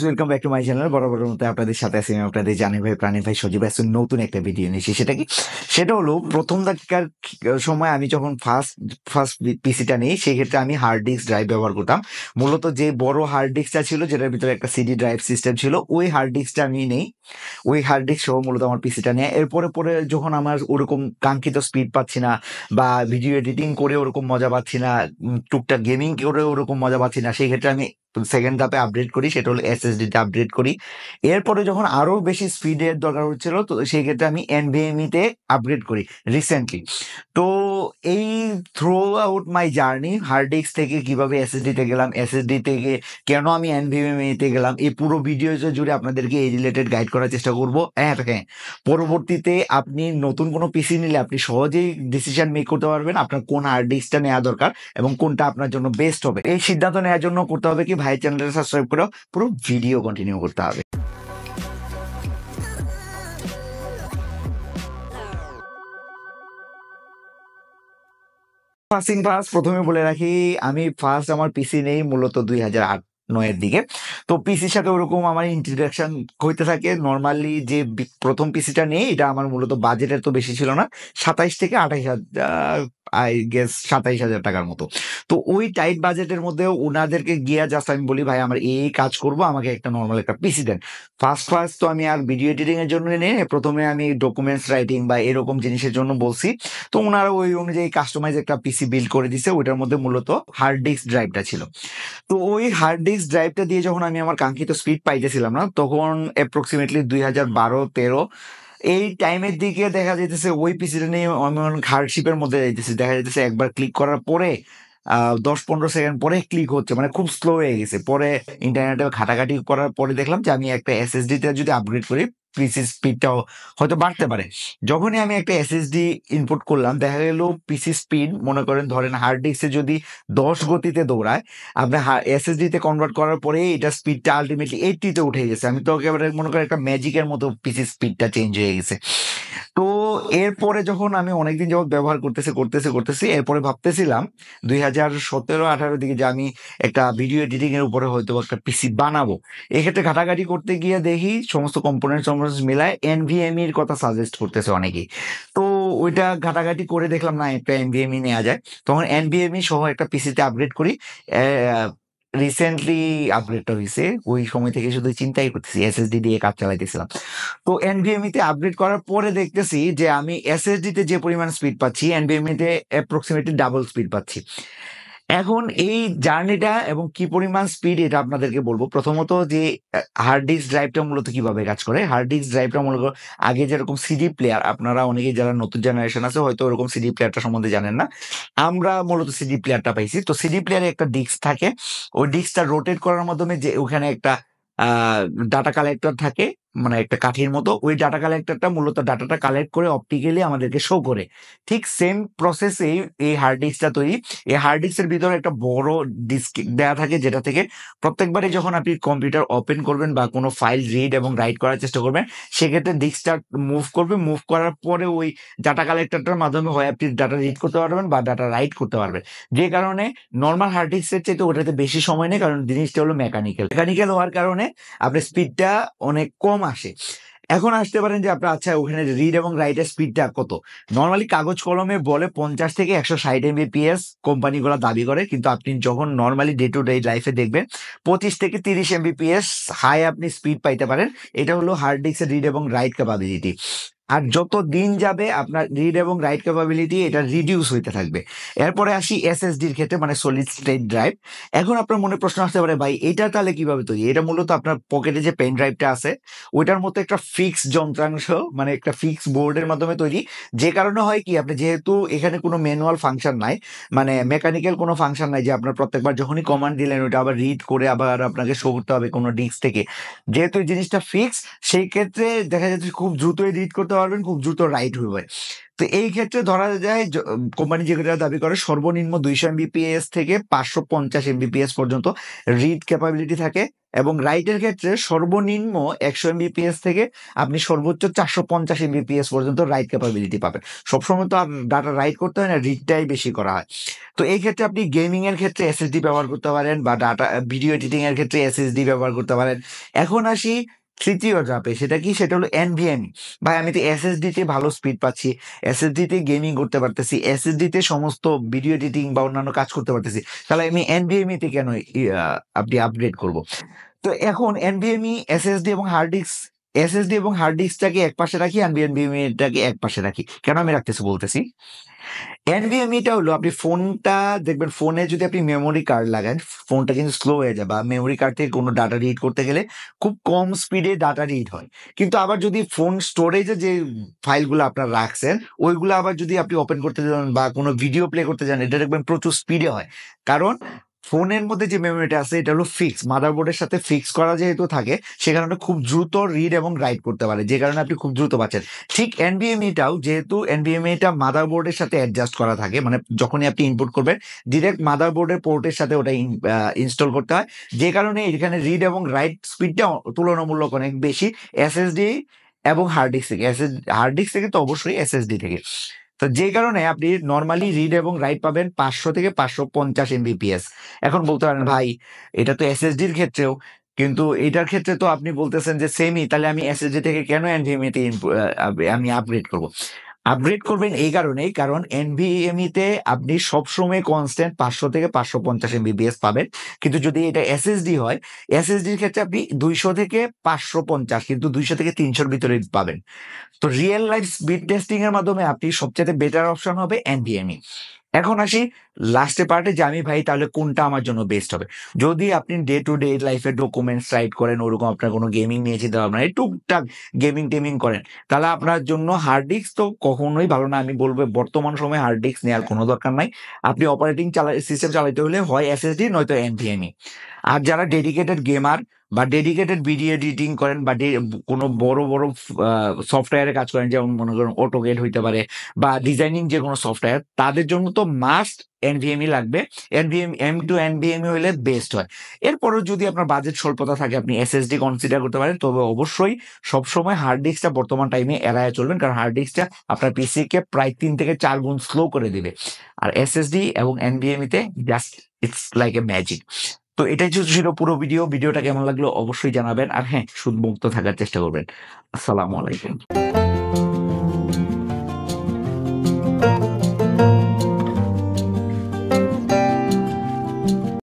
Welcome back to my channel. বরাবরের মতো আপনাদের সাথে আছি আমি আপনাদের জানি ভাই প্রাণী ভাই সজীব আসুন নতুন একটা ভিডিও নিয়েছি। সেটা হলো প্রথম দাকিকার সময় আমি যখন ফার্স্ট পিসিটা নিই, সেই ক্ষেত্রে আমি হার্ড ডিস্ক ড্রাইভ ব্যবহার করতাম। মূলত যে বড় হার্ড ডিস্কটা ছিল, যেটার ভিতরে একটা সিডি ড্রাইভ সিস্টেম ছিল, ওই হার্ড ডিস্কটা আমি নেই। ওই হার্ড ডিস্ক সহ মূলত আমার পিসিটা নিয়ে এরপরে পরে যখন আমার ওরকম কাঙ্ক্ষিত স্পিড পাচ্ছি না, বা ভিডিও এডিটিং করে ওরকম মজা পাচ্ছি না, টুকটাক গেমিং করে ওরকম মজা পাচ্ছি না, সেই ক্ষেত্রে আমি সেকেন্ড ধাপে আপডেট করি, সেটা হলো এসএসডিতে আপডেট করি। এরপরে যখন আরো বেশি স্পিডের দরকার হচ্ছিল, তো সেই ক্ষেত্রে আমি এনভিএমই তে আপগ্রেড করি রিসেন্টলি। তো এই throughout my journey, hard disk থেকে কিভাবে এসএসডি তে গেলাম, এসএসডি থেকে কেন আমি এনভিএমই তে গেলাম, এই পুরো ভিডিও জুড়ে আপনাদেরকে এই রিলেটেড গাইড করার চেষ্টা করবো। হ্যাঁ, পরবর্তীতে আপনি নতুন কোনো পিসি নিলে আপনি সহজেই ডিসিশন মেক করতে পারবেন আপনার কোন হার্ড ডিস্কটা নেওয়া দরকার এবং কোনটা আপনার জন্য বেস্ট হবে। এই সিদ্ধান্ত নেওয়ার জন্য করতে হবে কি, ভাই চ্যানেলটা সাবস্ক্রাইব করে পুরো ভিডিও কন্টিনিউ করতে হবে। প্রথমে বলে রাখি, আমি ফার্স্ট আমার পিসি নেই মূলত 2008-9 দিকে। তো পিসির সাথে ওরকম আমার ইন্ট্রোডাকশন হইতে থাকে। নর্মালি যে প্রথম পিসিটা নেই, এটা আমার মূলত বাজেটের তো বেশি ছিল না, 27 থেকে 28 হাজার, আই গেস 27 হাজার টাকার মতো। তো ওই টাইট বাজেটের মধ্যে ওনাদেরকে গিয়া জাস্ট আমি বলি, ভাই আমার এই কাজ করব, আমাকে একটা নর্মাল একটা পিসি দেন। ফার্স্ট তো আমি আর ভিডিও এডিটিং এর জন্য নিয়ে প্রথমে আমি ডকুমেন্টস রাইটিং বা এরকম জিনিসের জন্য বলছি। তো ওনারা ওই অনুযায়ী কাস্টমাইজ একটা পিসি বিল্ড করে দিছে, ওইটার মধ্যে মূলত হার্ড ডিস্ক ড্রাইভটা ছিল। তো ওই হার্ড ডিস্ক ড্রাইভটা দিয়ে যখন আমি আমার কাঙ্ক্ষিত স্পিড পাইতেছিলাম না, তখন অ্যাপ্রক্সিমেটলি 2012-13 এই টাইমের দিকে দেখা যাইতেছে ওই পিসিটা নিয়ে আমি অনেক হার্ডশিপের মধ্যে যাইতেছি। দেখা যাইতেছে একবার ক্লিক করার পরে 10-15 সেকেন্ড পরে ক্লিক হচ্ছে, মানে খুব স্লো হয়ে গেছে। পরে ইন্টারনেটে ঘাটাঘাটি করার পরে দেখলাম যে আমি একটা এসএসডি তে যদি আপগ্রেড করি, পিসি স্পিডটাও হয়তো বাড়তে পারে। যখনই আমি একটা এসএসডি ইনপুট করলাম, দেখা গেল পিসি স্পিড মনে করেন ধরেন হার্ড ডিস্কে যদি 10 গতিতে দৌড়ায়, আপনার এসএসডি তে কনভার্ট করার পরে এটা স্পিডটা আলটিমেটলি 80 তে উঠে গেছে। আমি তো একেবারে মনে করেন একটা ম্যাজিকের মতো পিসি স্পিডটা চেঞ্জ হয়ে গেছে। তো এরপরে যখন আমি অনেকদিন যাবত ব্যবহার করতেছি, এরপরে ভাবতেছিলাম 2017-18 দিকে যে আমি একটা ভিডিও এডিটিং এর উপরে হয়তো একটা পিসি বানাবো। এক্ষেত্রে ঘাটাঘাটি করতে গিয়ে দেখি সমস্ত কম্পোনেন্ট মিলায় এনভিএমই এর কথা সাজেস্ট করতেছে অনেকেই। তো ওইটা ঘাটাঘাটি করে দেখলাম না, একটা এনভিএমই নেওয়া যায়। তখন এনভিএমই সহ একটা পিসিতে আপগ্রেড করি। রিসেন্টলি আপগ্রেডটা হয়েছে, ওই সময় থেকে শুধু চিন্তাই করতেছি, এসএসডি দিয়ে কাজ চালাইতেছিলাম। তো এনভিএমই তে আপগ্রেড করার পরে দেখতেছি যে আমি এসএসডি তে যে পরিমাণ স্পিড পাচ্ছি, এনভিএমই তে অ্যাপ্রক্সিমেটলি ডাবল স্পিড পাচ্ছি। এখন এই জার্নিটা এবং কি পরিমাণ স্পিড, এটা আপনাদেরকে বলবো। প্রথমত যে হার্ড ডিস্ক ড্রাইভটা মূলত কিভাবে কাজ করে। হার্ড ডিস্ক ড্রাইভটা মূলত আগে যেরকম সিডি প্লেয়ার, আপনারা অনেকেই যারা নতুন জেনারেশন আছে হয়তো ওরকম সিডি প্লেয়ারটা সম্বন্ধে জানেন না। আমরা মূলত সিডি প্লেয়ারটা পাইছি। তো সিডি প্লেয়ারে একটা ডিস্ক থাকে, ওই ডিস্কটা রোটেট করার মাধ্যমে যে ওখানে একটা ডাটা কালেক্টর থাকে, মানে একটা কাঠির মতো। ওই ডাটা কালেক্টরটা মূলত ডাটাটা কালেক্ট করে অপটিক্যালি আমাদেরকে শো করে। ঠিক সেম প্রসেসে এই হার্ড ডিস্কটা তৈরি। এই হার্ড ডিস্কের ভিতরে একটা বড় ডিস্ক দেওয়া থাকে, যেটা থেকে প্রত্যেকবারই যখন আপনি কম্পিউটার ওপেন করবেন বা কোনো ফাইল রিড এবং রাইট করার চেষ্টা করবেন, সেক্ষেত্রে ডিস্কটা মুভ করবে। মুভ করার পরে ওই ডাটা কালেক্টরটার মাধ্যমে হয় আপনি ডাটা রিড করতে পারবেন বা ডাটা রাইট করতে পারবেন। যে কারণে নর্মাল হার্ড ডিস্কের চাইতে ওটাতে বেশি সময় নেই, কারণ জিনিসটা হলো মেকানিক্যাল হওয়ার কারণে আপনার স্পিডটা অনেক কম আসে। এখন আসতে পারেন যে আপনার আচ্ছা ওখানে রিড এবং রাইটের স্পিডটা কত। নর্মালি কাগজ কলমে বলে 50 থেকে 160 এমবিপিএস কোম্পানিগুলো দাবি করে, কিন্তু আপনি যখন নর্মালি ডে টু ডে লাইফে দেখবেন 25 থেকে 30 এমবিপিএস হাই আপনি স্পিড পাইতে পারেন। এটা হলো হার্ড ডিস্কের রিড এবং রাইট ক্যাপাবিলিটি। আর যত দিন যাবে আপনার রিড এবং রাইট ক্যাপাবিলিটি এটা রিডিউস হইতে থাকবে। এরপরে আসি এসএসডির ক্ষেত্রে, মানে সলিড স্টেট ড্রাইভ। এখন আপনার মনে প্রশ্ন আসতে পারে, ভাই এটা তাহলে কিভাবে তৈরি? এটা মূলত আপনার পকেটে যে পেন ড্রাইভটা আছে, ওইটার মতো একটা ফিক্স যন্ত্রাংশ, মানে একটা ফিক্স বোর্ডের মাধ্যমে তৈরি। যে কারণে হয় কি, আপনি যেহেতু এখানে কোনো ম্যানুয়াল ফাংশন নাই, মানে মেকানিক্যাল কোনো ফাংশন নাই যে আপনার প্রত্যেকবার যখনই কমান্ড দিলেন ওইটা আবার রিড করে আবার আপনাকে শো করতে হবে কোনো ডিস্ক থেকে। যেহেতু এই জিনিসটা ফিক্স, সেই ক্ষেত্রে দেখা যাচ্ছে খুব দ্রুতই রিড করতে পারবেন, খুব দ্রুত রাইট হবে। তো এই ক্ষেত্রে ধরা যায় কোম্পানি যেটা দাবি করে সর্বনিম্ন 200 এমবিপিএস থেকে 550 এমবিপিএস পর্যন্ত রিড ক্যাপাবিলিটি থাকে এবং রাইটের ক্ষেত্রে সর্বনিম্ন 100 Mbps থেকে আপনি সর্বোচ্চ 450 Mbps পর্যন্ত রাইট ক্যাপাবিলিটি পাবেন। সবসময় তো আর ডাটা রাইট করতে হয় না, রিডটাই বেশি করা হয়। তো এই ক্ষেত্রে আপনি গেমিং এর ক্ষেত্রে এসএসডি ব্যবহার করতে পারেন, বা ডাটা ভিডিও এডিটিং এর ক্ষেত্রে এসএসডি ব্যবহার করতে পারেন। এখন আসি তৃতীয় ধাপে, সেটা কি? সেটা হলো এনভিএমই। ভাই আমি তো এসএসডি তে ভালো স্পিড পাচ্ছি, এসএসডি তে গেমিং করতে পারতেছি, এসএসডি তে সমস্ত ভিডিও এডিটিং বা অন্যান্য কাজ করতে পারতেছি, তাহলে আমি এনভিএমই তে কেন আপনি আপগ্রেড করব? তো এখন এনভিএমই, এসএসডি এবং হার্ড ডিস্ক, এসএসডি এবং হার্ড ডিস্কটাকে এক পাশে রাখি, এনভিএমইটাকে এক পাশে রাখি। কেন আমি রাখতেছি বলতেছি। এনভিএমইটা হলো, আপনি ফোনটা দেখবেন, ফোনে যদি আপনি মেমোরি কার্ড লাগান, ফোনটা কিন্তু স্লো হয়ে যায়, বা মেমোরি কার্ড থেকে কোনো ডাটা রিড করতে গেলে খুব কম স্পিডে ডাটা রিড হয়। কিন্তু আবার যদি ফোন স্টোরেজে যে ফাইলগুলো আপনার রাখছেন, ওইগুলো আবার যদি আপনি ওপেন করতে যান বা কোনো ভিডিও প্লে করতে যান, এটা দেখবেন প্রচুর স্পিডে হয়। কারণ ফোনের মধ্যে যে মেমোরিটা আছে এটা হলো ফিক্স, মাদারবোর্ডের সাথে ফিক্স করা যেহেতু থাকে, সে কারণে খুব দ্রুত রিড এবং রাইট করতে পারে, যে কারণে আপনি খুব দ্রুত পাচ্ছেন। ঠিক এনভিএমইটাও, যেহেতু এনভিএমইটা মাদারবোর্ডের সাথে অ্যাডজাস্ট করা থাকে, মানে যখনই আপনি ইনপুট করবেন ডিরেক্ট মাদারবোর্ডের পোর্টের সাথে ওটা ইনস্টল করতে হয়, যে কারণে এখানে রিড এবং রাইট স্পিডটা তুলনামূলক অনেক বেশি এসএসডি এবং হার্ড ডিস্ক থেকে। হার্ড ডিস্ক থেকে তো অবশ্যই এসএসডি থেকে। তো যে কারণে আপনি নর্মালি রিড এবং রাইট পাবেন 500 থেকে 550 Mbps। এখন বলতে পারেন ভাই এটা তো এসএসডির ক্ষেত্রেও, কিন্তু এটার ক্ষেত্রে তো আপনি বলতেছেন যে সেমই, তাহলে আমি এসএসডি থেকে কেন এনভিএমই তে আমি আপগ্রেড করব? আপগ্রেড করবেন এই কারণেই, কারণ এনভিএমই তে আপনি সবসময় কনস্ট্যান্ট 500 থেকে 550 Mbps পাবেন। কিন্তু যদি এটা এসএসডি হয়, এসএসডির ক্ষেত্রে আপনি 200 থেকে 550, কিন্তু 200 থেকে 300-র ভিতরে পাবেন। তো রিয়েল লাইফ স্পিড টেস্টিং এর মাধ্যমে আপনি সবচেয়ে বেটার অপশন হবে এনভিএমই। এখন আসি লাস্টের পার্টে, যে আমি ভাই তাহলে কোনটা আমার জন্য বেস্ট হবে। যদি আপনি ডে টু ডে লাইফে ডকুমেন্টস রাইট করেন, ওরকম আপনার কোনো গেমিং নিয়ে চিন্তা ভাবনা নেই, টুকটাক গেমিং টেমিং করেন, তাহলে আপনার জন্য হার্ড ডিস্ক তো কখনোই ভালো না। আমি বলবো বর্তমান সময়ে হার্ড ডিস্ক নেওয়ার কোনো দরকার নাই। আপনি অপারেটিং সিস্টেম চালাতে হলে হয় এসএসডি নয়তো এনভিএমই। আর যারা ডেডিকেটেড গেমার বা ডেডিকেটেড ভিডিও এডিটিং করেন, বা কোনো বড় বড় সফটওয়্যারে কাজ করেন, যেমন মনে করেন অটোগেট হইতে পারে, বা ডিজাইনিং যে কোনো সফটওয়্যার, তাদের জন্য তো মাস্ট এনভিএমই লাগবে। এনভিএমই হলে বেস্ট হয়। এরপরও যদি আপনার বাজেট স্বল্পতা থাকে, আপনি এসএসডি কনসিডার করতে পারেন, তবে অবশ্যই সবসময় হার্ড ডিস্কটা বর্তমান টাইমে এড়ায় চলবেন, কারণ হার্ড ডিস্কটা আপনার পিসি কে প্রায় 3 থেকে 4 গুণ স্লো করে দিবে। আর এসএসডি এবং এনভিএমই তে just it's like a magic. তো এটাই ছিল পুরো ভিডিওটা কেমন লাগলো অবশ্যই জানাবেন, আর হ্যাঁ, সুদ মুক্ত থাকার চেষ্টা করবেন। আসসালামু আলাইকুম।